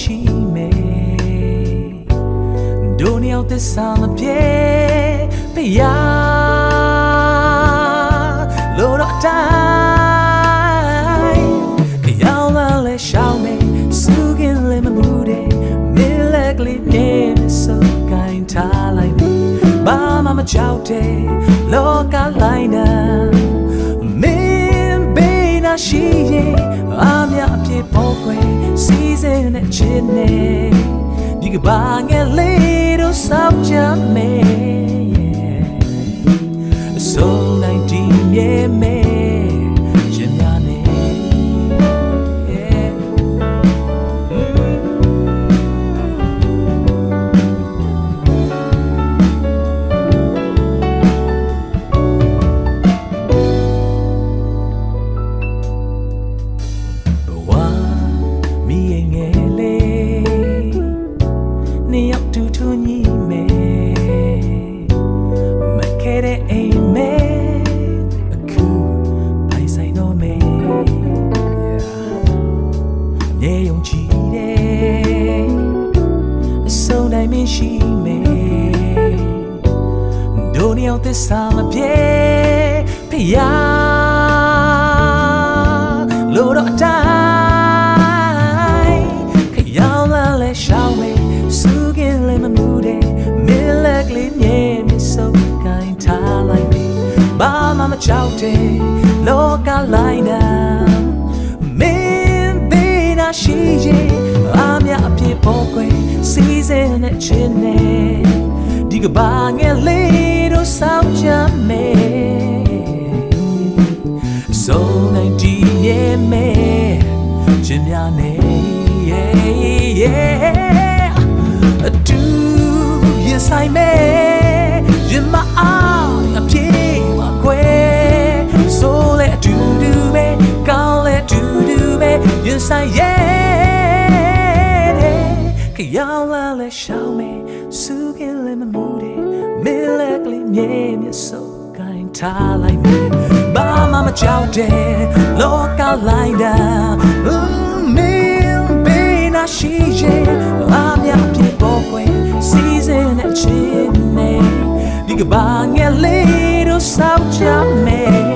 ရှိမယ်ဒုနီယောသစ္စာမပြေပြရလို့တော့တိုင်းကြောင်လာလဲရှောင်းမယ်စုကင်းလဲမမှုတဲ့မင်းလက်ကလေးမြဲစုပ်ကိုင်းထားလိုက်မယ်ဘာမှမကြောက်တဲ့လောကလိုက်နာမင်းဘေးနာရှိရဲ့အမြအပြည့်ပေါ်ခွေစီစဉ်တဲ့ချစ်နေဒီကဘာငယ်လေးတို့စောင့်ကြမယ်ဆိုနိုင်ဒီမြဲမယ်ရှင်များနေရှိမယ်ဒုနီယောသစ္စာမပြေဖျားလို့တော့အတိုင်းခရောင်းလာလဲရှောင်းမယ်စုကင်းလဲမမှုတဲ့မင်းလက်ကလေးမြဲမြစုပ်ကိုင်းထားလိုက်မယ်ဘာမှမကြောက်တဲ့လောကလိုက်နာမင်းဘေးနာရှိရဲ့အမြအပြည့်ပေါ်ခွေစီစဉ်တဲ့ချစ်နေဒီကဘာငယ်လေးတို့စောင့်ကြမယ်ဆိုနိုင်ဒီရဲ့မယ်ချင်များနေအတူရင်ဆိုင်မယ်ရင်မအောင်အပြေမခွဲဆိုလေအတူတူပဲကောင်းလေအတူတူပဲရင်ဆိုင်ရဲ့ကြောင်လာလဲရှောင်းမယ်စုကင်းလဲမမှုတဲ့မင်းလက်ကလေးမြဲမြစုပ်ကိုင်းထားလိုက်မယ်ဘာမှမကြောက်တဲ့လောကလိုက်တာမင်းဘေးနာရှိရဲ့အမြအပြည့်ပေါ်ခွေစီစဉ်တဲ့ချစ်နေဒီကဘာငယ်လေးတို့စောင့်ကြမယ်